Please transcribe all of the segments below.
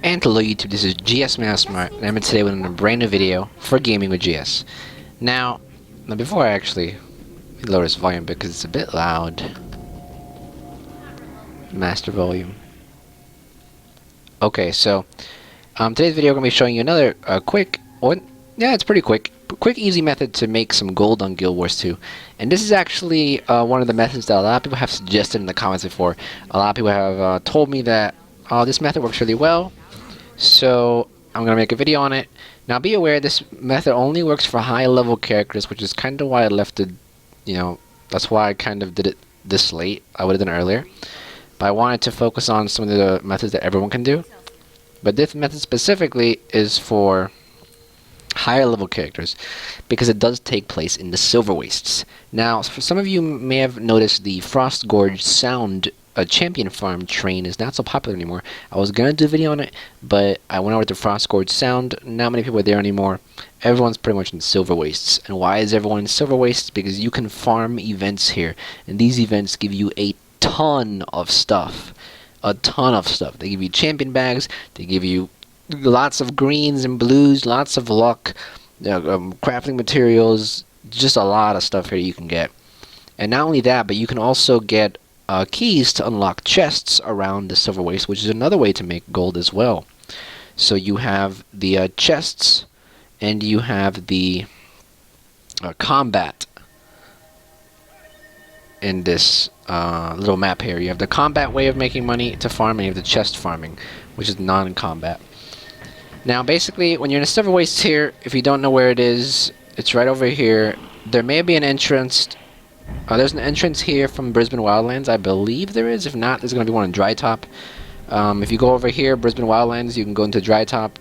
And hello YouTube, this is GS Smart, and I'm today with a brand new video for Gaming with GS. Now before I actually lower this volume because it's a bit loud. Master volume. Okay, so today's video I'm going to be showing you another it's pretty quick, easy method to make some gold on Guild Wars 2. And this is actually one of the methods that a lot of people have suggested in the comments before. A lot of people have told me that this method works really well. So I'm going to make a video on it. Now be aware this method only works for high level characters, which is kind of why I left it, that's why I kind of did it this late. I would have done it earlier. But I wanted to focus on some of the methods that everyone can do. But this method specifically is for higher level characters because it does take place in the Silverwastes. Now, for some of you may have noticed the Frost Gorge Sound champion farm train is not so popular anymore. I was gonna do a video on it, but I went over to Frost Gorge Sound. Not many people are there anymore. Everyone's pretty much in Silverwastes. And why is everyone in Silverwastes? Because you can farm events here, and these events give you a ton of stuff. A ton of stuff. They give you champion bags. They give you lots of greens and blues, lots of luck, crafting materials, just a lot of stuff here you can get. And not only that, but you can also get keys to unlock chests around the Silverwastes, which is another way to make gold as well. So you have the chests, and you have the combat in this little map here. You have the combat way of making money to farm, and you have the chest farming, which is non-combat. Now basically, when you're in a Silverwastes here, if you don't know where it is, it's right over here. There may be an entrance. There's an entrance here from Brisbane Wildlands, I believe there is. If not, there's going to be one in Drytop. If you go over here, Brisbane Wildlands, you can go into Drytop.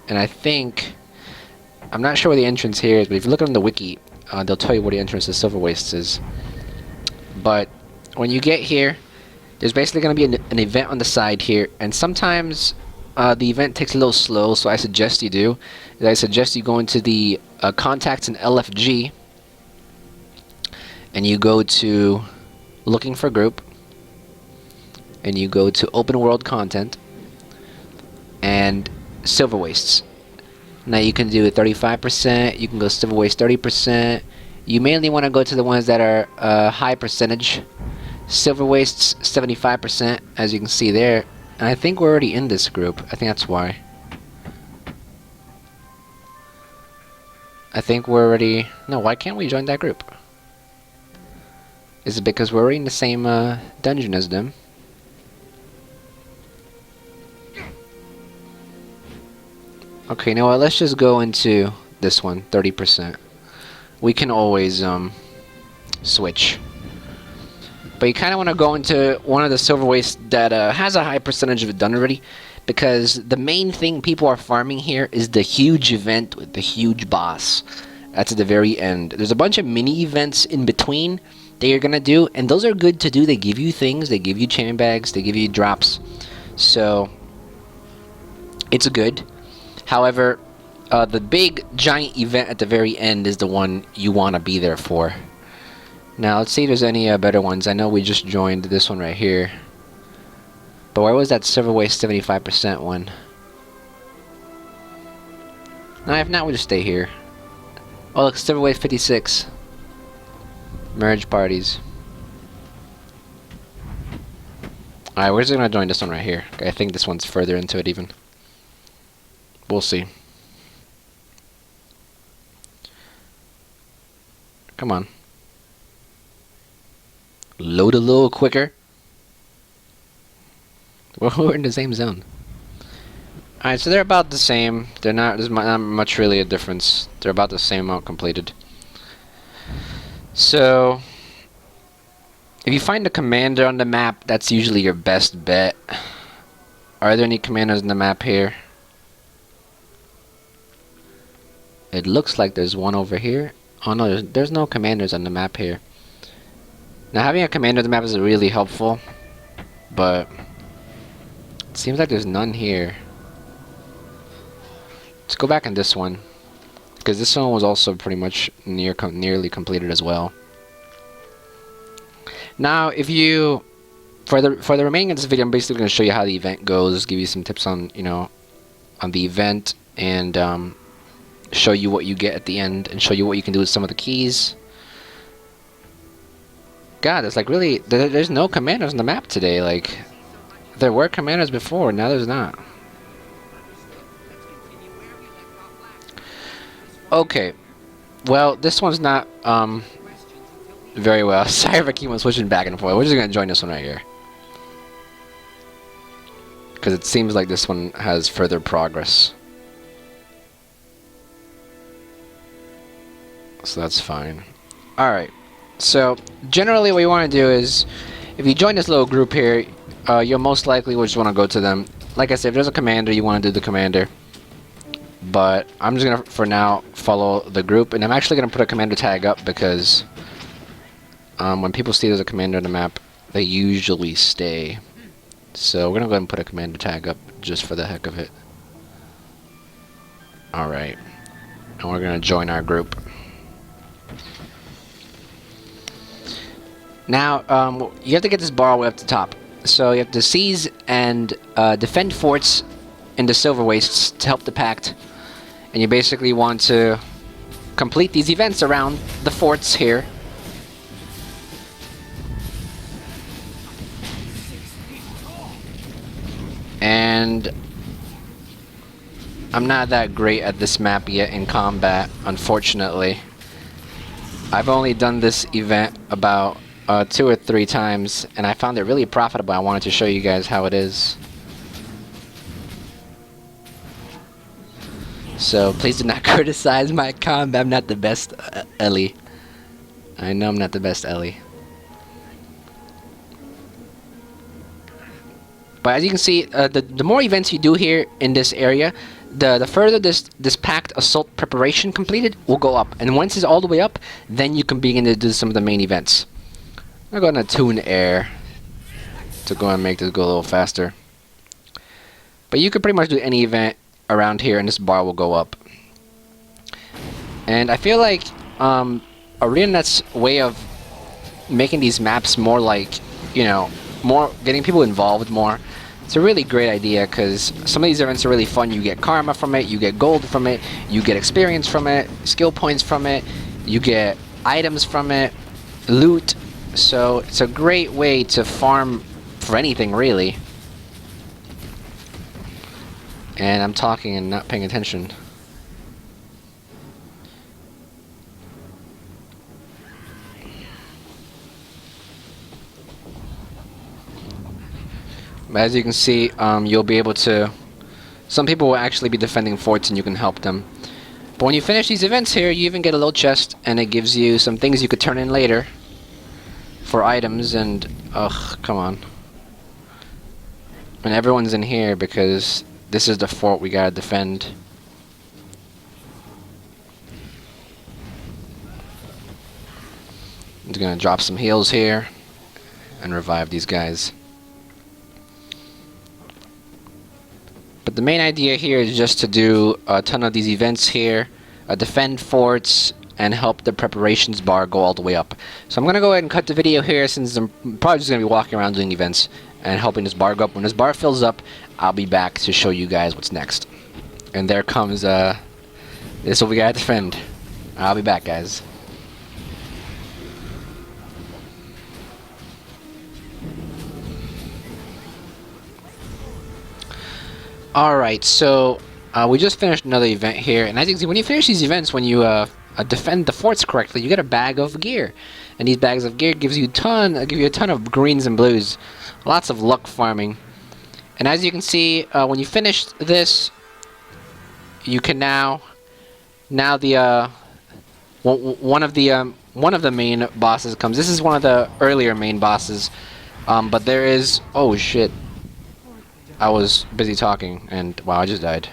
And I think, I'm not sure where the entrance here is, but if you look on the wiki, they'll tell you where the entrance to Silverwastes is. But when you get here, there's basically going to be an event on the side here, and sometimes the event takes a little slow, so I suggest you do. I suggest you go into the contacts in LFG, and you go to looking for group, and you go to open world content, and Silverwastes. Now you can do 35%, you can go Silverwastes 30%. You mainly want to go to the ones that are high percentage. Silverwastes 75%, as you can see there. And I think we're already in this group. I think that's why. I think we're already... No, why can't we join that group? Is it because we're already in the same dungeon as them? Okay, you know what? Let's just go into this one, 30%. We can always switch. But you kind of want to go into one of the Silverwastes that has a high percentage of it done already, because the main thing people are farming here is the huge event with the huge boss. That's at the very end. There's a bunch of mini events in between that you're going to do, and those are good to do. They give you things, they give you champion bags, they give you drops. So, it's good. However, the big giant event at the very end is the one you want to be there for. Now, let's see if there's any better ones. I know we just joined this one right here. But where was that Silverwaste 75% one? No, if not, we'll just stay here. Oh, look, Silverwaste 56. Merge parties. Alright, we're just gonna join this one right here. I think this one's further into it even. We'll see. Come on. Load a little quicker. Well, we're in the same zone. Alright, so they're about the same. There's not much really a difference. They're about the same amount completed. So, if you find a commander on the map, that's usually your best bet. Are there any commanders on the map here? It looks like there's one over here. Oh no, there's no commanders on the map here. Now, having a commander on the map is really helpful, but it seems like there's none here. Let's go back in this one, because this one was also pretty much nearly completed as well. Now, if you, for the remaining of this video, I'm basically going to show you how the event goes, give you some tips on, on the event and show you what you get at the end and show you what you can do with some of the keys. God, it's like really, there's no commanders on the map today. Like, there were commanders before, now there's not. Okay, well, this one's not very well. Sorry if I keep on switching back and forth. We're just gonna join this one right here, because it seems like this one has further progress. So that's fine. Alright, so generally what you want to do is, if you join this little group here, you'll most likely will just want to go to them. Like I said, if there's a commander, you want to do the commander. But I'm just going to, for now, follow the group. And I'm actually going to put a commander tag up because when people see there's a commander on the map, they usually stay. So we're going to go ahead and put a commander tag up just for the heck of it. Alright. And we're going to join our group. Now, you have to get this bar all the way up the top. So you have to seize and defend forts in the Silverwastes to help the Pact. And you basically want to complete these events around the forts here. And I'm not that great at this map yet in combat, unfortunately. I've only done this event about 2 or 3 times, and I found it really profitable. I wanted to show you guys how it is. So please do not criticize my combat. I'm not the best Ellie. I know I'm not the best Ellie. But as you can see, the more events you do here in this area, the further this Pact assault preparation completed will go up. And once it's all the way up, then you can begin to do some of the main events. I'm going to tune air to go and make this go a little faster. But you can pretty much do any event around here and this bar will go up. And I feel like ArenaNet's way of making these maps more like, you know, more getting people involved more. It's a really great idea because some of these events are really fun. You get karma from it, you get gold from it, you get experience from it, skill points from it, you get items from it, loot. So it's a great way to farm for anything really. And I'm talking and not paying attention. As you can see, you'll be able to... Some people will actually be defending forts and you can help them. But when you finish these events here, you even get a little chest and it gives you some things you could turn in later for items and... Ugh, come on. And everyone's in here because this is the fort we gotta defend. I'm just gonna drop some heals here and revive these guys. But the main idea here is just to do a ton of these events here, defend forts, and help the preparations bar go all the way up. So I'm going to go ahead and cut the video here since I'm probably just going to be walking around doing events and helping this bar go up. When this bar fills up, I'll be back to show you guys what's next. And there comes, this is what we got to defend. I'll be back, guys. Alright, so we just finished another event here, and as you can see, when you finish these events, when you defend the forts correctly, you get a bag of gear. And these bags of gear give you a ton of greens and blues. Lots of luck farming. And as you can see, when you finish this, you can now the one of the main bosses comes. This is one of the earlier main bosses, but there is... Oh shit. I was busy talking, and wow, I just died.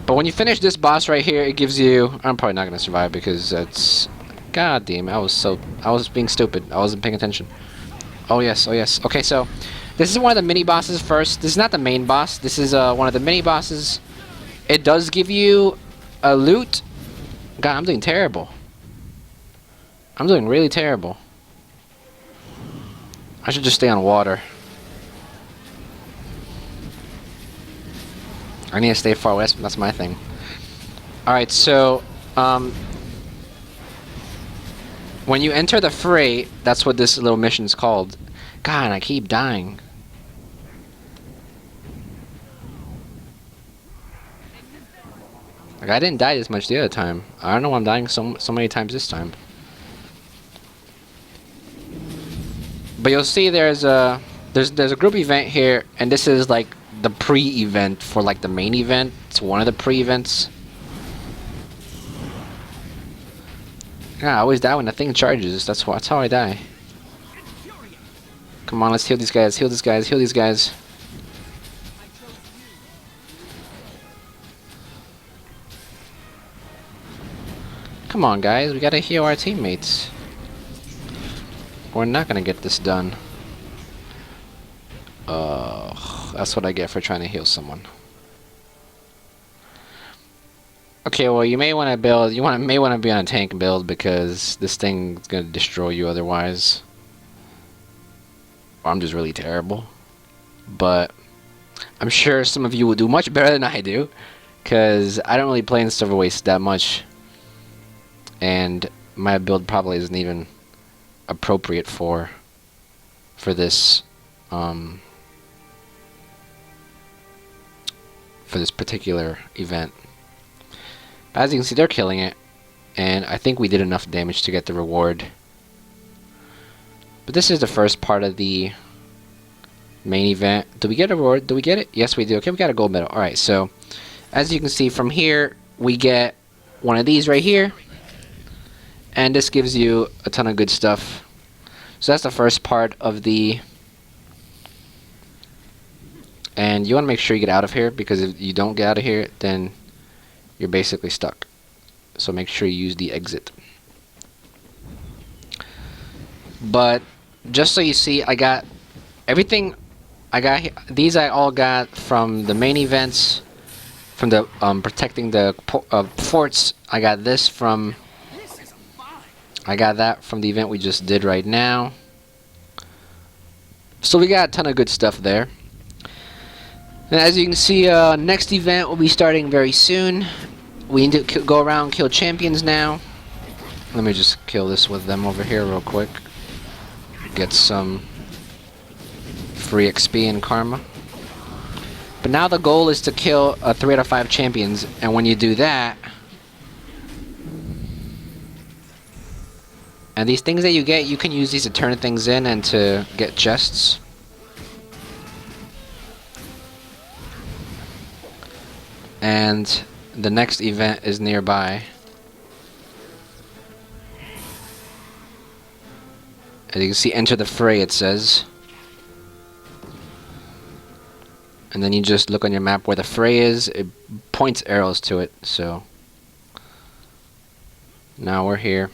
But when you finish this boss right here, it gives you... I'm probably not going to survive because it's... God damn, I was being stupid. I wasn't paying attention. Oh yes, oh yes. Okay, so this is one of the mini bosses first. This is not the main boss. This is one of the mini bosses. It does give you a loot. God, I'm doing terrible. I'm doing really terrible. I should just stay on water. I need to stay far west. That's my thing. Alright, so, when you enter the fray, that's what this little mission is called. God, I keep dying. Like, I didn't die this much the other time. I don't know why I'm dying so many times this time. But you'll see there's a group event here, and this is like the pre-event for like the main event. It's one of the pre-events. Yeah, I always die when the thing charges. That's how I die. Come on, let's heal these guys. Heal these guys. Heal these guys. Come on, guys. We gotta heal our teammates. We're not gonna get this done. That's what I get for trying to heal someone. Okay, well, you may want to build. May want to be on a tank build because this thing's gonna destroy you otherwise. Or I'm just really terrible. But I'm sure some of you will do much better than I do, because I don't really play in Silverwastes that much, and my build probably isn't even appropriate for this particular event. But as you can see, they're killing it, and I think we did enough damage to get the reward. But this is the first part of the main event. Do we get a reward? Do we get it? Yes, we do. Okay, we got a gold medal. Alright, so as you can see from here, we get one of these right here, and this gives you a ton of good stuff. So that's the first part of the... And you want to make sure you get out of here, because if you don't get out of here, then you're basically stuck. So make sure you use the exit. But just so you see, I got everything. These I all got from the main events, from the protecting the forts. I got this from... I got that from the event we just did right now. So we got a ton of good stuff there. And as you can see, next event will be starting very soon. We need to go around, kill champions now. Let me just kill this with them over here real quick. Get some free XP and karma. But now the goal is to kill 3 out of 5 champions, and when you do that, and these things that you get, you can use these to turn things in and to get chests. And the next event is nearby. As you can see, enter the fray, it says. And then you just look on your map where the fray is. It points arrows to it, so. Now we're here.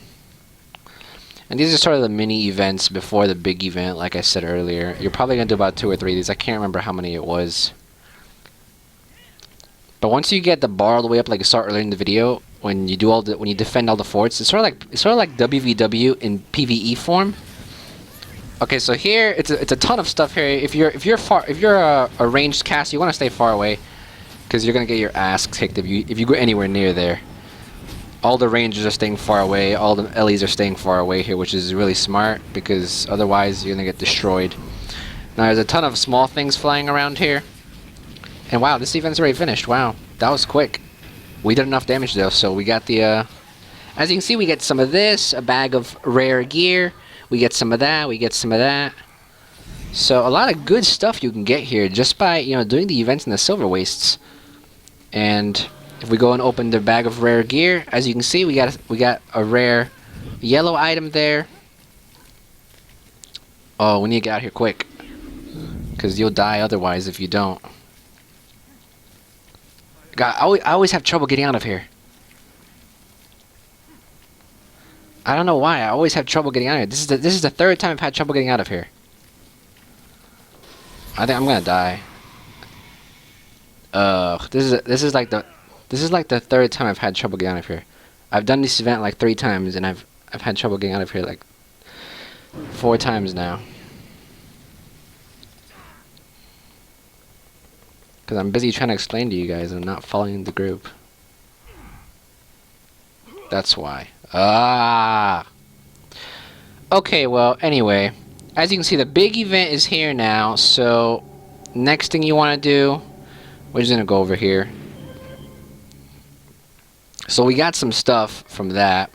And these are sort of the mini events before the big event, like I said earlier. You're probably going to do about 2 or 3 of these. I can't remember how many it was. But once you get the bar all the way up, like I saw earlier in the video, when you do when you defend all the forts, it's sort of like WVW in PvE form. Okay, so here it's a ton of stuff here. If you're a ranged cast, you want to stay far away, because you're gonna get your ass kicked if you go anywhere near there. All the rangers are staying far away. All the LEs are staying far away here, which is really smart, because otherwise you're gonna get destroyed. Now there's a ton of small things flying around here. And wow, this event's already finished. Wow, that was quick. We did enough damage though, so we got the... as you can see, we get some of this, a bag of rare gear. We get some of that, we get some of that. So a lot of good stuff you can get here just by, doing the events in the Silverwastes. And if we go and open the bag of rare gear, as you can see, we got a rare yellow item there. Oh, we need to get out here quick, because you'll die otherwise if you don't. God, I always have trouble getting out of here. I don't know why. I always have trouble getting out of here. This is the 3rd time I've had trouble getting out of here. I think I'm gonna die. This is like the 3rd time I've had trouble getting out of here. I've done this event like 3 times, and I've had trouble getting out of here like 4 times now. Because I'm busy trying to explain to you guys and I'm not following the group. That's why. Ah! Okay, well, anyway. As you can see, the big event is here now, so next thing you want to do, we're just going to go over here. So we got some stuff from that.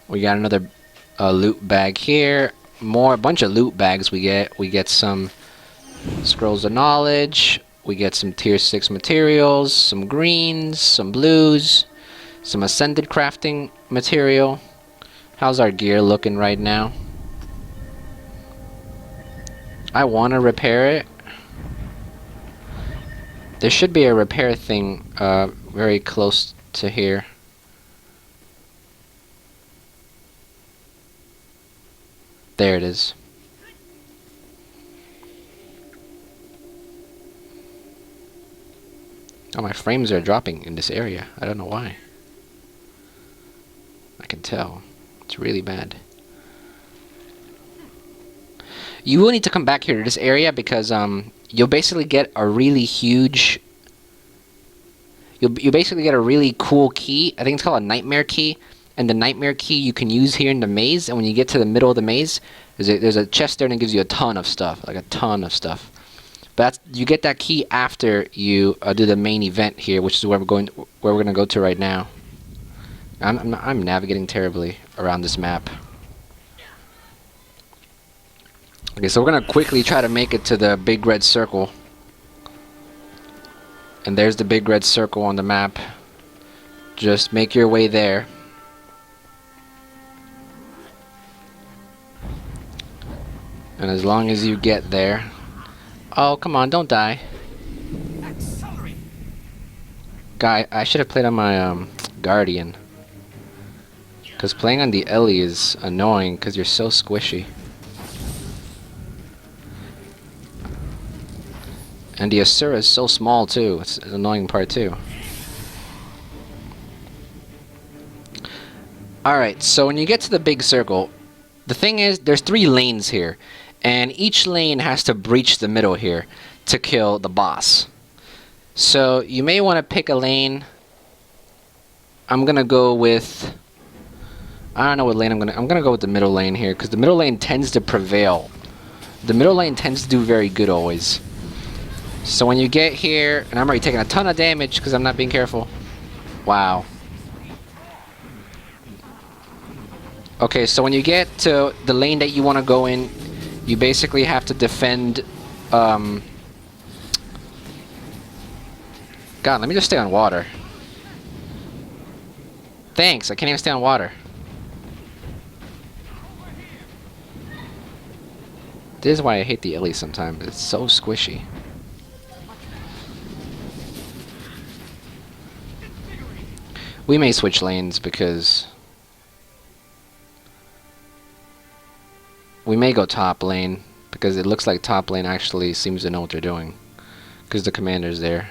We got another loot bag here. A bunch of loot bags we get. We get some scrolls of knowledge. We get some tier 6 materials, some greens, some blues, some ascended crafting material. How's our gear looking right now? I want to repair it. There should be a repair thing very close to here. There it is. Oh, my frames are dropping in this area. I don't know why. I can tell. It's really bad. You will need to come back here to this area because you'll basically get a really huge... You basically get a really cool key. I think it's called a nightmare key. And the nightmare key you can use here in the maze. And when you get to the middle of the maze, there's a chest there and it gives you a ton of stuff. Like a ton of stuff. But you get that key after you do the main event here, which is where we're gonna go to right now. I'm navigating terribly around this map. Okay, so we're gonna quickly try to make it to the big red circle. And there's the big red circle on the map. Just make your way there. And as long as you get there... Oh, come on, don't die. Guy, I should have played on my Guardian. Because playing on the Ellie is annoying because you're so squishy. And the Asura is so small too. It's an annoying part too. Alright, so when you get to the big circle, the thing is, there's 3 lanes here. And each lane has to breach the middle here to kill the boss. So you may want to pick a lane. I'm gonna go with... I don't know what lane I'm gonna go with the middle lane here, because the middle lane tends to prevail. The middle lane tends to do very good always. So when you get here, and I'm already taking a ton of damage because I'm not being careful. Wow. Okay, so when you get to the lane that you want to go in, you basically have to defend... God, let me just stay on water. Thanks, I can't even stay on water. This is why I hate the Ellie sometimes. It's so squishy. We may switch lanes because... We may go top lane, because it looks like top lane actually seems to know what they're doing. Because the commander's there.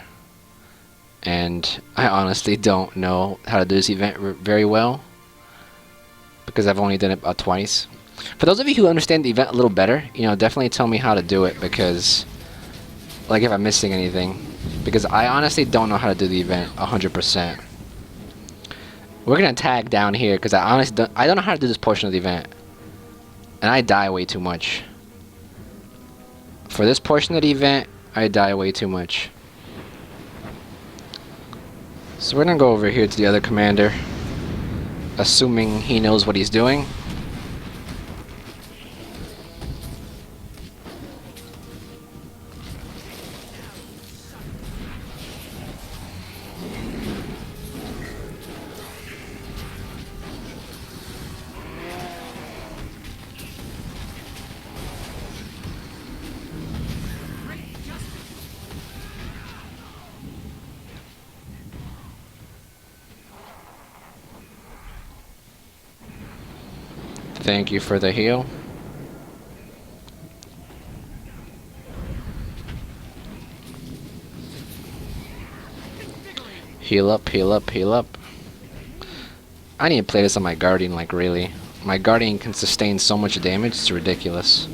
And I honestly don't know how to do this event very well. Because I've only done it twice. For those of you who understand the event a little better, you know, definitely tell me how to do it, because... Like if I'm missing anything. Because I honestly don't know how to do the event 100%. We're gonna tag down here, because I honestly don't know how to do this portion of the event. And I die way too much. For this portion of the event, I die way too much. So we're gonna go over here to the other commander. Assuming he knows what he's doing. Thank you for the heal. Heal up, heal up, heal up. I need to play this on my Guardian, like really. My Guardian can sustain so much damage, it's ridiculous.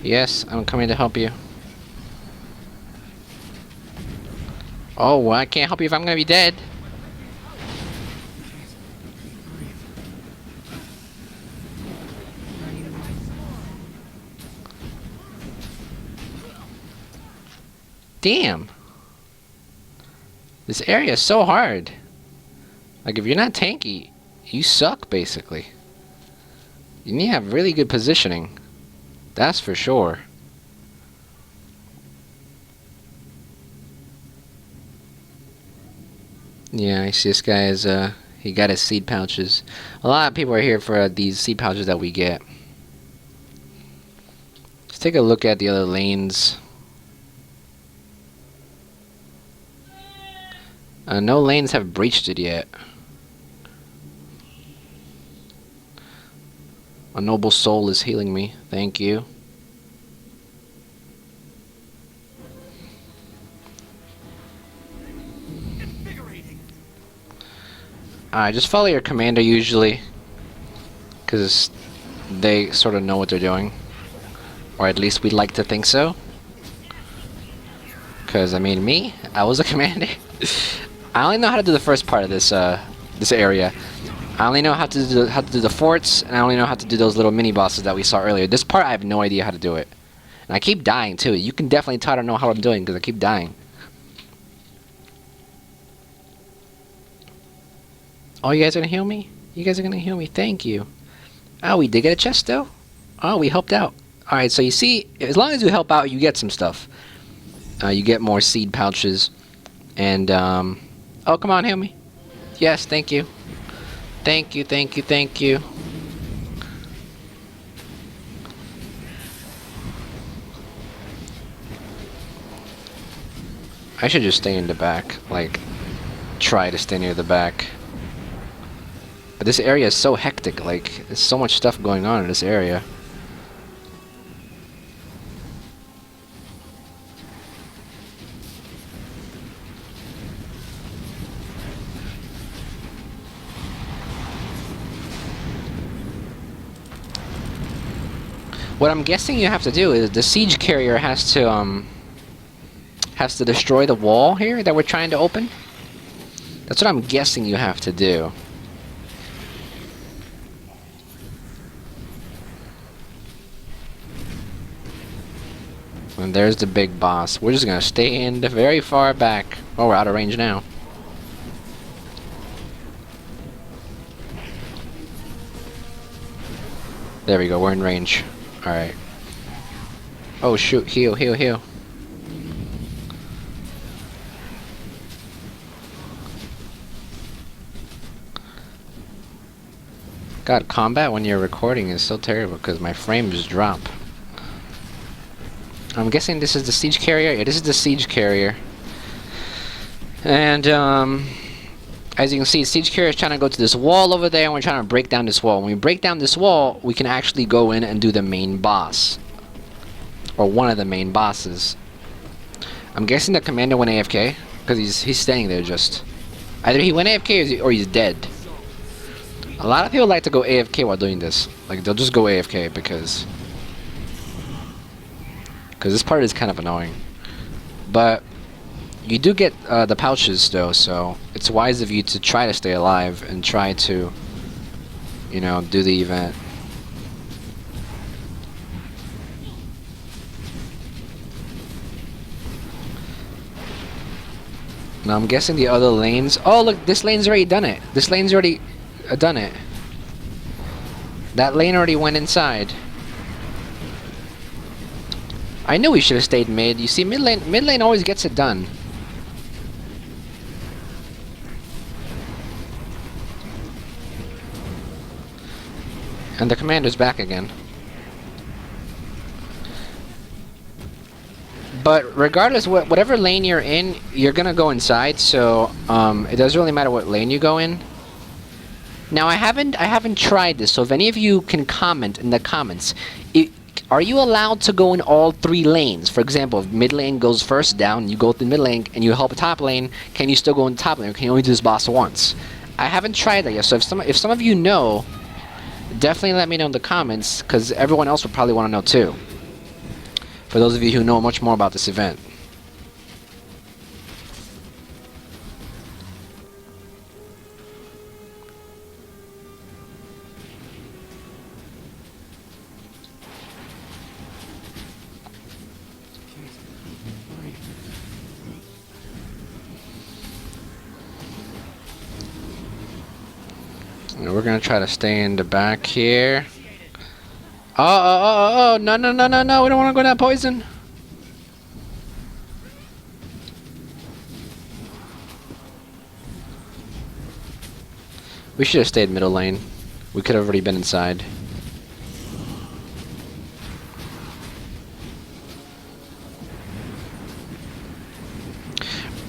Yes, I'm coming to help you. Oh, well, I can't help you if I'm gonna be dead. Damn. This area is so hard. Like, if you're not tanky, you suck, basically. You need to have really good positioning. That's for sure. Yeah, I see this guy is, he got his seed pouches. A lot of people are here for these seed pouches that we get. Let's take a look at the other lanes. No lanes have breached it yet. A noble soul is healing me. Thank you. Just follow your commander usually, because they sort of know what they're doing, or at least we'd like to think so. Because I mean, me, I was a commander. I only know how to do the first part of this this area. I only know how to do the forts, and I only know how to do those little mini bosses that we saw earlier. This part, I have no idea how to do it, and I keep dying too. You can definitely tell I don't know how I'm doing because I keep dying. Oh, you guys are gonna heal me? You guys are gonna heal me? Thank you. Oh, we did get a chest though. Oh, we helped out. All right, so you see, as long as you help out, you get some stuff. You get more seed pouches, and oh, come on, heal me. Yes, thank you. Thank you, thank you, thank you. I should just stay in the back, like, try to stay near the back. But this area is so hectic, like, there's so much stuff going on in this area. What I'm guessing you have to do is the siege carrier has to destroy the wall here that we're trying to open. That's what I'm guessing you have to do. And there's the big boss. We're just gonna stay in the very far back. Oh, we're out of range now. There we go, we're in range. Alright. Oh shoot, heal, heal, heal. God, combat when you're recording is so terrible because my frames drop. I'm guessing this is the siege carrier? Yeah, this is the siege carrier. And, as you can see, siege carrier is trying to go to this wall over there, and we're trying to break down this wall. When we break down this wall, we can actually go in and do the main boss. Or one of the main bosses. I'm guessing the commander went AFK, because he's standing there just. Either he went AFK or he's dead. A lot of people like to go AFK while doing this. Like, they'll just go AFK because this part is kind of annoying. But you do get the pouches though, so it's wise of you to try to stay alive and try to, you know, do the event. Now I'm guessing the other lanes. Oh look, this lane's already done it. This lane's already done it. That lane already went inside. I knew we should have stayed mid. You see, mid lane always gets it done. And the commander's back again. But regardless, whatever lane you're in, you're gonna go inside. So it doesn't really matter what lane you go in. Now I haven't tried this. So if any of you can comment in the comments, are you allowed to go in all three lanes? For example, if mid lane goes first down, you go to mid lane and you help a top lane, can you still go in the top lane, or can you only do this boss once? I haven't tried that yet, so if some of you know, definitely let me know in the comments, because everyone else would probably want to know too. For those of you who know much more about this event. We're gonna try to stay in the back here. Oh, no, no, no, no, no, we don't want to go down poison. We should have stayed middle lane. We could have already been inside.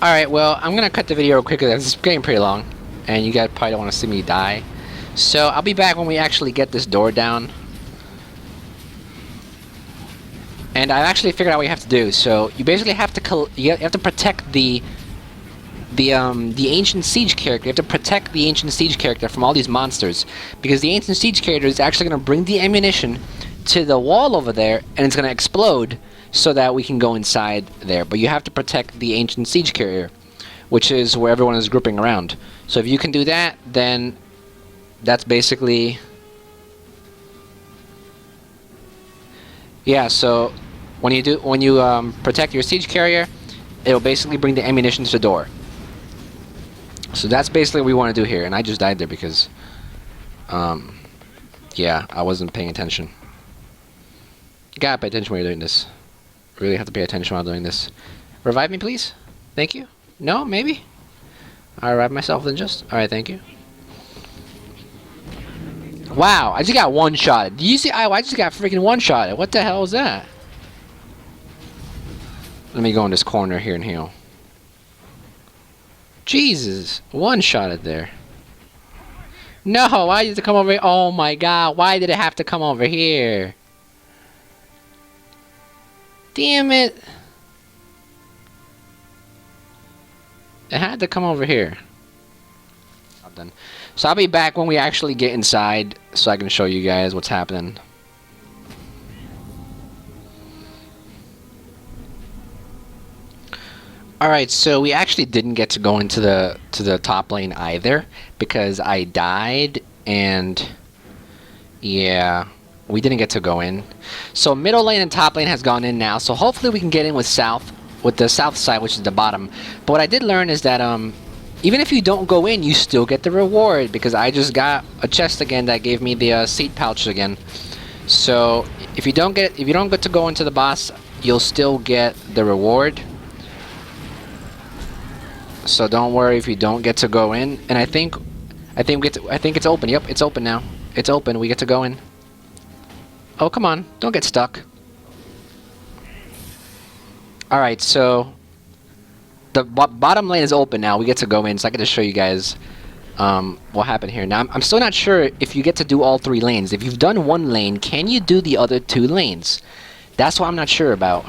Alright, well, I'm gonna cut the video real quick because it's getting pretty long. And you guys probably don't want to see me die. So, I'll be back when we actually get this door down. And I've actually figured out what you have to do. So, you basically have to protect the ancient siege character. You have to protect the ancient siege character from all these monsters, because the ancient siege character is actually going to bring the ammunition to the wall over there, and it's going to explode so that we can go inside there. But you have to protect the ancient siege carrier, which is where everyone is grouping around. So if you can do that, then that's basically, yeah. So when you protect your siege carrier, it'll basically bring the ammunition to the door. So that's basically what we want to do here, and I just died there because, yeah, I wasn't paying attention. You gotta pay attention when you're doing this. Really have to pay attention while doing this. Revive me, please. Thank you. No, maybe. I revive myself then just. All right, thank you. Wow, I just got one-shotted. Do you see? I just got freaking one-shotted. What the hell is that? Let me go in this corner here and heal. Jesus, one-shotted there. No, why did it come over here? Oh my god, why did it have to come over here? Damn it. It had to come over here. I'm done. So I'll be back when we actually get inside so I can show you guys what's happening. Alright, so we actually didn't get to go into the top lane either because I died, and yeah, we didn't get to go in. So middle lane and top lane has gone in now, so hopefully we can get in with the south side, which is the bottom. But what I did learn is that even if you don't go in, you still get the reward, because I just got a chest again that gave me the seed pouch again. So if you don't get to go into the boss, you'll still get the reward. So don't worry if you don't get to go in. And I think it's open. Yep, it's open now. It's open. We get to go in. Oh, come on. Don't get stuck. Alright, so the bottom lane is open now. We get to go in, so I get to show you guys what happened here. Now, I'm still not sure if you get to do all 3 lanes. If you've done 1 lane, can you do the other 2 lanes? That's what I'm not sure about.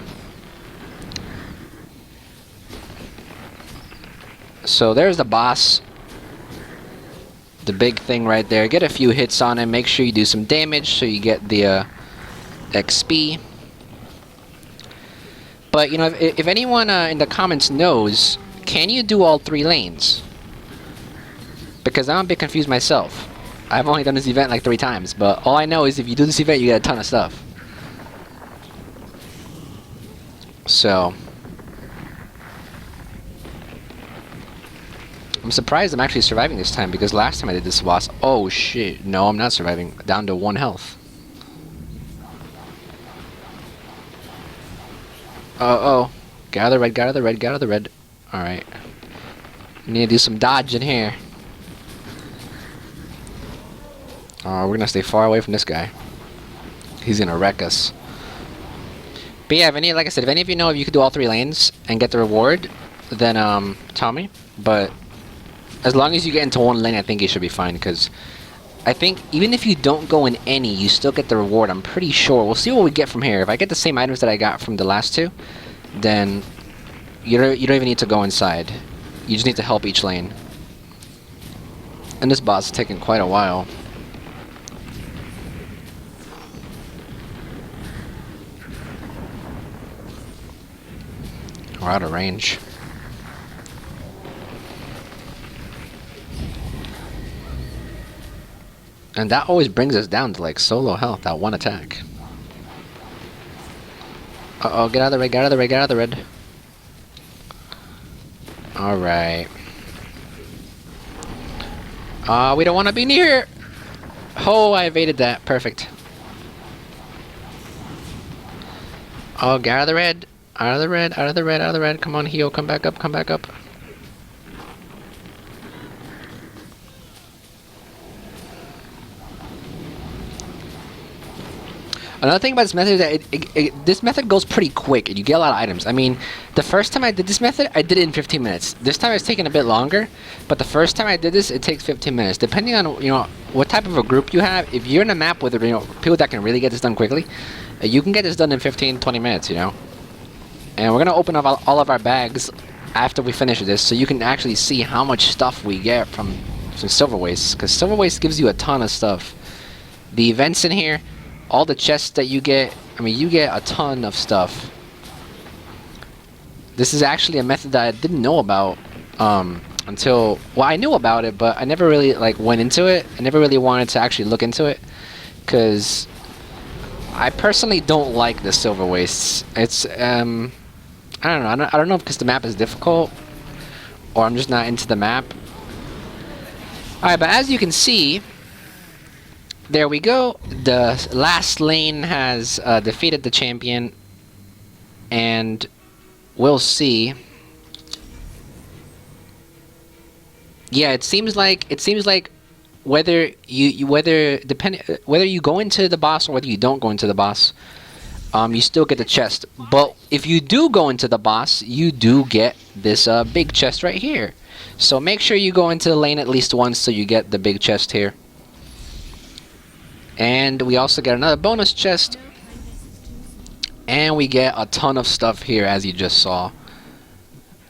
So there's the boss. The big thing right there. Get a few hits on him. Make sure you do some damage so you get the XP. But, you know, if anyone in the comments knows, can you do all 3 lanes? Because I'm a bit confused myself. I've only done this event like 3 times, but all I know is if you do this event, you get a ton of stuff. So I'm surprised I'm actually surviving this time, because last time I did this boss... Oh shit, no, I'm not surviving. Down to 1 health. Uh-oh. Gather red, gather the red, gather the red. Alright. Need to do some dodging here. We're gonna stay far away from this guy. He's gonna wreck us. But yeah, like I said, if any of you know if you could do all 3 lanes and get the reward, then tell me. But as long as you get into 1 lane, I think you should be fine, because I think even if you don't go in any, you still get the reward. I'm pretty sure. We'll see what we get from here. If I get the same items that I got from the last 2, then you don't even need to go inside. You just need to help each lane. And this boss is taking quite a while. We're out of range. And that always brings us down to like solo health, that one attack. Uh-oh, get out of the red, get out of the red, get out of the red. Alright. We don't want to be near. Oh, I evaded that. Perfect. Oh, get out of the red. Out of the red, out of the red, out of the red. Come on, Hio, come back up, come back up. Another thing about this method is that this method goes pretty quick, and you get a lot of items. I mean, the first time I did this method, I did it in 15 minutes. This time it's taking a bit longer, but the first time I did this, it takes 15 minutes. Depending on, you know, what type of a group you have, if you're in a map with, you know, people that can really get this done quickly, you can get this done in 15, 20 minutes, you know. And we're going to open up all of our bags after we finish this, so you can actually see how much stuff we get from Silverwastes, because Silverwastes gives you a ton of stuff. The events in here, all the chests that you get, I mean, you get a ton of stuff. This is actually a method that I didn't know about until, well, I knew about it, but I never really like went into it. I never really wanted to actually look into it, because I personally don't like the Silverwastes. It's, I don't know. I don't know if because the map is difficult, or I'm just not into the map. Alright, but as you can see, there we go. The last lane has defeated the champion, and we'll see. Yeah, it seems like whether whether you go into the boss or whether you don't go into the boss, you still get the chest. But if you do go into the boss, you do get this big chest right here. So make sure you go into the lane at least once so you get the big chest here. And we also get another bonus chest. And we get a ton of stuff here, as you just saw.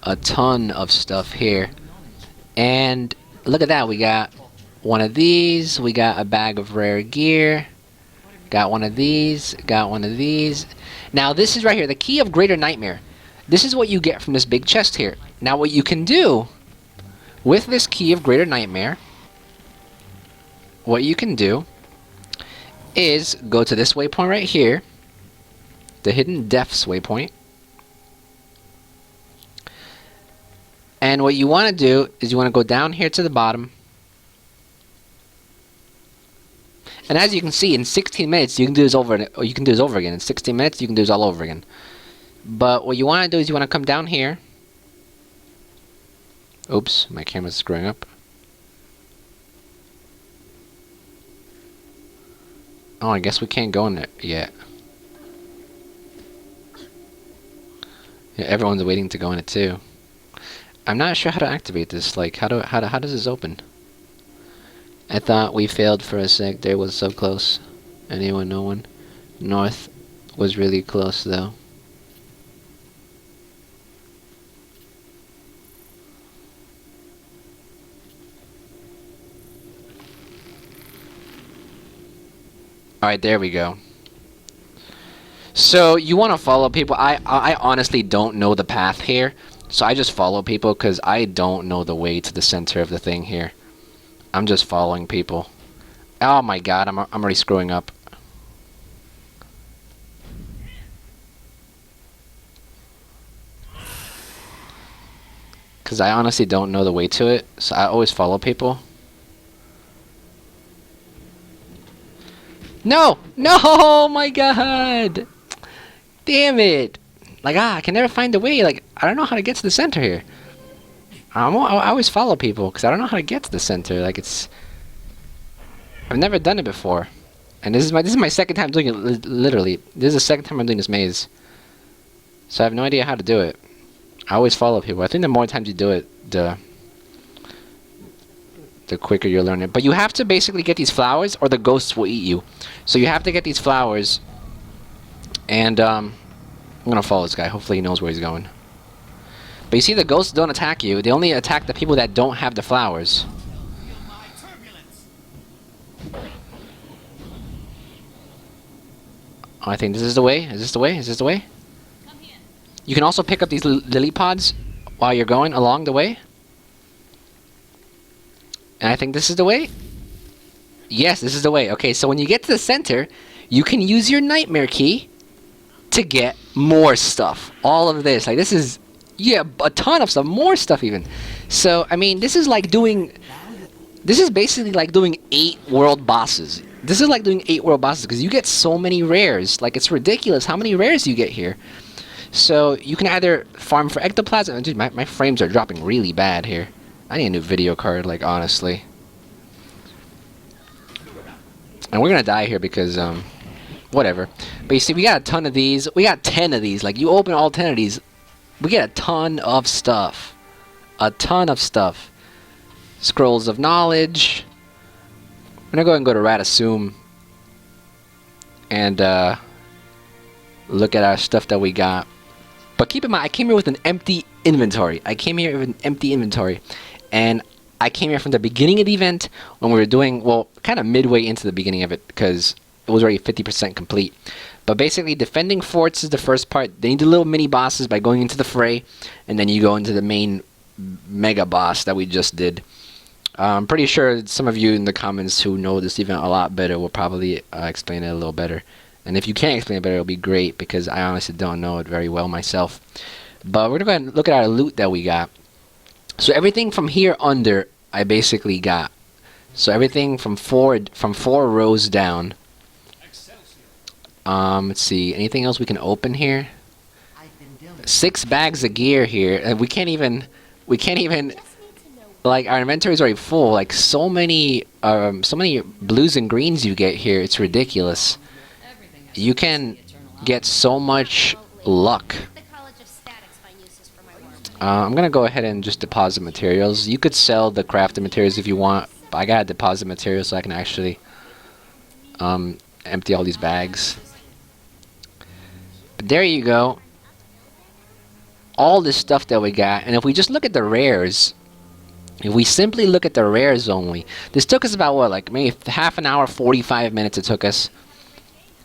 A ton of stuff here. And look at that, we got one of these. We got a bag of rare gear. Got one of these. Got one of these. Now this is right here, the Key of Greater Nightmare. This is what you get from this big chest here. Now what you can do with this Key of Greater Nightmare, what you can do is go to this waypoint right here, the Hidden Depths waypoint, and what you want to do is you want to go down here to the bottom, and as you can see, in 16 minutes you can do this over, or you can do this over again. In 16 minutes you can do this all over again. But what you want to do is you want to come down here. Oops, my camera's screwing up. Oh, I guess we can't go in there yet. Yeah, everyone's waiting to go in it too. I'm not sure how to activate this. Like, how does this open? I thought we failed for a sec. There was so close. Anyone? No one. North was really close though. Alright, there we go. So, you want to follow people. I honestly don't know the path here. So I just follow people because I don't know the way to the center of the thing here. I'm just following people. Oh my god, I'm already screwing up. Because I honestly don't know the way to it. So I always follow people. No! No! Oh my god! Damn it! Like, I can never find the way. Like, I don't know how to get to the center here. I always follow people because I don't know how to get to the center. Like, I've never done it before. And this is my second time doing it, literally. This is the second time I'm doing this maze. So I have no idea how to do it. I always follow people. I think the more times you do it, the quicker you'll learn it. But you have to basically get these flowers or the ghosts will eat you. So you have to get these flowers. And I'm gonna follow this guy. Hopefully he knows where he's going. But you see, the ghosts don't attack you. They only attack the people that don't have the flowers. Oh, I think this is the way. Is this the way? Is this the way? You can also pick up these lily pods while you're going along the way. And I think this is the way. Yes, this is the way. Okay, so when you get to the center, you can use your nightmare key to get more stuff. All of this. Like, this is... Yeah, a ton of stuff. More stuff, even. So, I mean, this is like doing... This is basically like doing 8 world bosses. This is like doing 8 world bosses, because you get so many rares. Like, it's ridiculous how many rares you get here. So, you can either farm for ectoplasm... Dude, my frames are dropping really bad here. I need a new video card, like, honestly. And we're gonna die here because, whatever. But you see, we got a ton of these. We got 10 of these. Like, you open all 10 of these, we get a ton of stuff. A ton of stuff. Scrolls of knowledge. I'm gonna go ahead and go to Radasum. And, look at our stuff that we got. But keep in mind, I came here with an empty inventory. And I came here from the beginning of the event when we were doing, well, kind of midway into the beginning of it, because it was already 50% complete. But basically, defending forts is the first part. Then you do little mini bosses by going into the fray, and then you go into the main mega boss that we just did. I'm pretty sure some of you in the comments who know this event a lot better will probably explain it a little better. And if you can't explain it better, it'll be great, because I honestly don't know it very well myself. But we're going to go ahead and look at our loot that we got. So everything from here under, I basically got. So everything from four rows down. Let's see. Anything else we can open here? 6 bags of gear here, and we can't even. Like, our inventory is already full. Like, so many blues and greens you get here. It's ridiculous. You can get so much luck. I'm gonna go ahead and just deposit materials. You could sell the crafted materials if you want, but I gotta deposit materials so I can actually empty all these bags. But there you go. All this stuff that we got, and if we just look at the rares, if we simply look at the rares only, this took us about what, like maybe half an hour, 45 minutes it took us.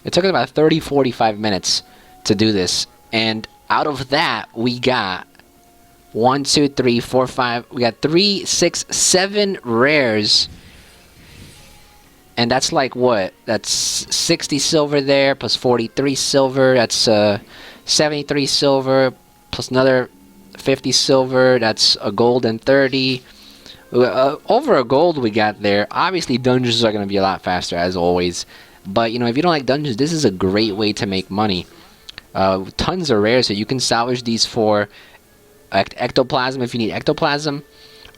It took us about 30-45 minutes to do this, and out of that we got 1, 2, 3, 4, 5. We got 3, 6, 7 rares. And that's like what? That's 60 silver there, plus 43 silver. That's 73 silver, plus another 50 silver. That's a gold and 30. Over a gold we got there. Obviously, dungeons are going to be a lot faster, as always. But, you know, if you don't like dungeons, this is a great way to make money. Tons of rares, so you can salvage these for ectoplasm if you need ectoplasm,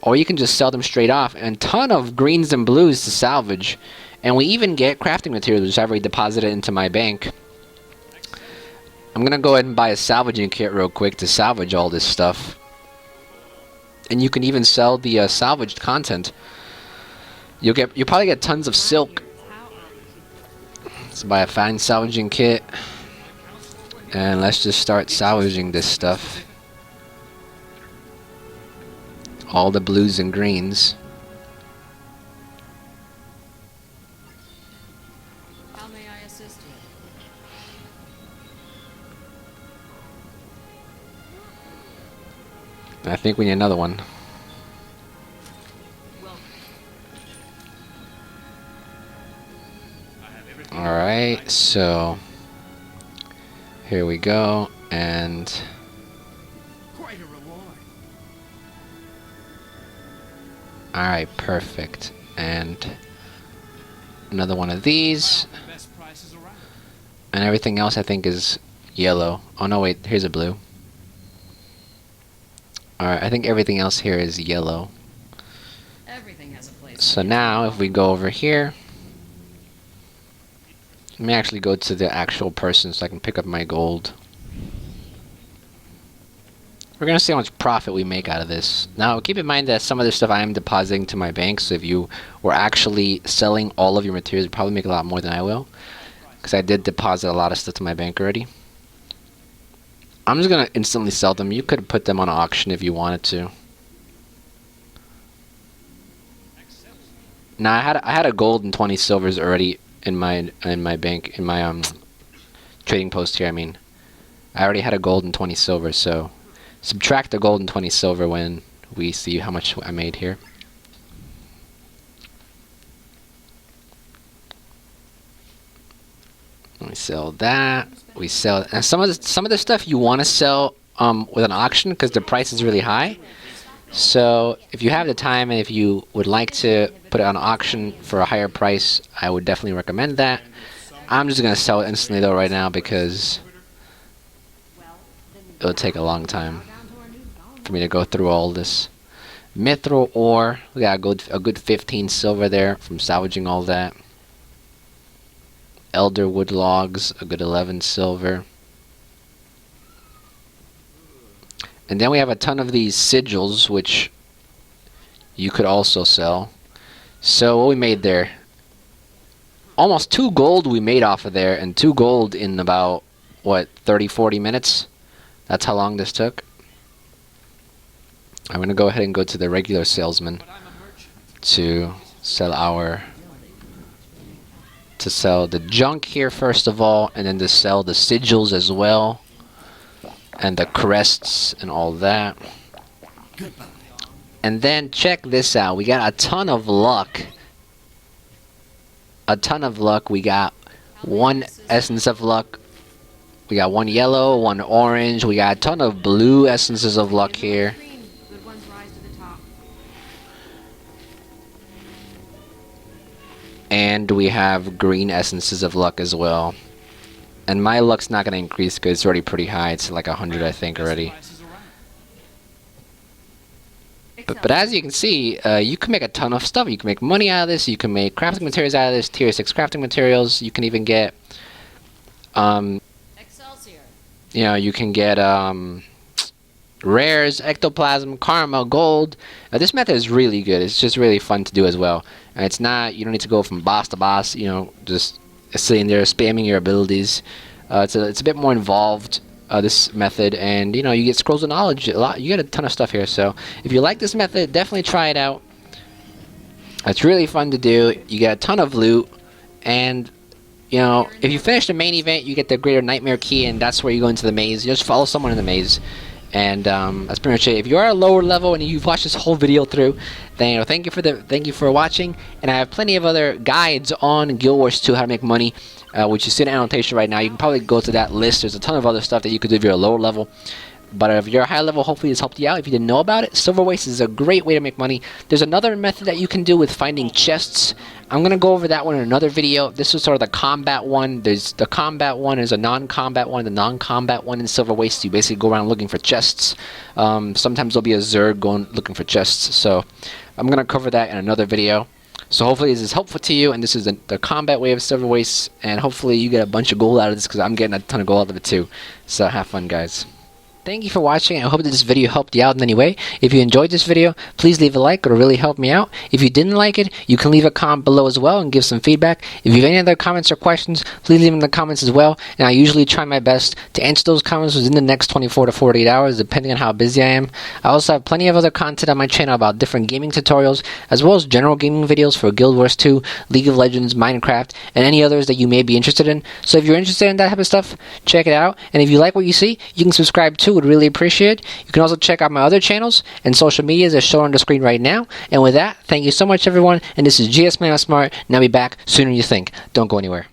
or you can just sell them straight off, and ton of greens and blues to salvage. And we even get crafting materials, which I've already deposited into my bank. I'm gonna go ahead and buy a salvaging kit real quick to salvage all this stuff, and you can even sell the salvaged content. You'll probably get tons of silk. Let's buy a fine salvaging kit, and let's just start salvaging this stuff. All the blues and greens. How may I assist you? I think we need another one. Alright, so here we go, and alright, perfect. And another one of these. And everything else I think is yellow. Oh no, wait, here's a blue. Alright, I think everything else here is yellow. Everything has a place. So now, if we go over here, let me actually go to the actual person so I can pick up my gold. We're going to see how much profit we make out of this. Now, keep in mind that some of this stuff I am depositing to my bank, so if you were actually selling all of your materials, you'd probably make a lot more than I will. Because I did deposit a lot of stuff to my bank already. I'm just going to instantly sell them. You could put them on auction if you wanted to. Now, I had a gold and 20 silvers already in my bank, in my trading post here, I mean. I already had a gold and 20 silver, so subtract the gold and 20 silver when we see how much I made here. We sell that. We sell, and some of the stuff you want to sell with an auction because the price is really high. So if you have the time and if you would like to put it on auction for a higher price, I would definitely recommend that. I'm just gonna sell it instantly though right now because it'll take a long time for me to go through all this. Mithril ore, we got a good 15 silver there from salvaging all that. Elder wood logs, a good 11 silver. And then we have a ton of these sigils, which you could also sell. So what we made there, almost 2 gold we made off of there, and 2 gold in about, what, 30-40 minutes? That's how long this took. I'm going to go ahead and go to the regular salesman to sell the junk here first of all, and then to sell the sigils as well, and the crests and all that. And then check this out, we got a ton of luck. We got 1 essence of luck, we got 1 yellow, 1 orange, we got a ton of blue essences of luck here. And we have green essences of luck as well. And my luck's not going to increase because it's already pretty high. It's like 100, I think, already. But as you can see, you can make a ton of stuff. You can make money out of this. You can make crafting materials out of this. Tier 6 crafting materials. You can even get... Excelsior. You know, you can get... rares, ectoplasm, karma, gold. This method is really good. It's just really fun to do as well. And it's not... You don't need to go from boss to boss. You know, just... sitting there spamming your abilities. It's a bit more involved, this method, and you know, you get scrolls of knowledge a lot. You get a ton of stuff here, so if you like this method, definitely try it out. It's really fun to do. You get a ton of loot, and you know, if you finish the main event, you get the Greater Nightmare Key, and that's where you go into the maze. You just follow someone in the maze, and that's pretty much it. If you are a lower level and you've watched this whole video through, then you know, thank you for watching. And I have plenty of other guides on Guild Wars 2 how to make money, which you see in the annotation right now. You can probably go to that list. There's a ton of other stuff that you could do if you're a lower level. But if you're a high level, hopefully this helped you out. If you didn't know about it, Silverwastes is a great way to make money. There's another method that you can do with finding chests. I'm going to go over that one in another video. This is sort of the combat one. There's the combat one, there's a non-combat one. The non-combat one in Silverwastes, you basically go around looking for chests. Sometimes there'll be a Zerg going looking for chests. So I'm going to cover that in another video. So hopefully this is helpful to you, and this is the combat way of Silverwastes, and hopefully you get a bunch of gold out of this because I'm getting a ton of gold out of it too. So have fun, guys. Thank you for watching. I hope that this video helped you out in any way. If you enjoyed this video, please leave a like. It'll really help me out. If you didn't like it, you can leave a comment below as well and give some feedback. If you have any other comments or questions, please leave them in the comments as well. And I usually try my best to answer those comments within the next 24 to 48 hours, depending on how busy I am. I also have plenty of other content on my channel about different gaming tutorials, as well as general gaming videos for Guild Wars 2, League of Legends, Minecraft, and any others that you may be interested in. So if you're interested in that type of stuff, check it out. And if you like what you see, you can subscribe too. Would really appreciate it. You can also check out my other channels and social medias as shown on the screen right now. And with that, thank you so much, everyone. And this is GS Man Smart. Now be back sooner than you think. Don't go anywhere.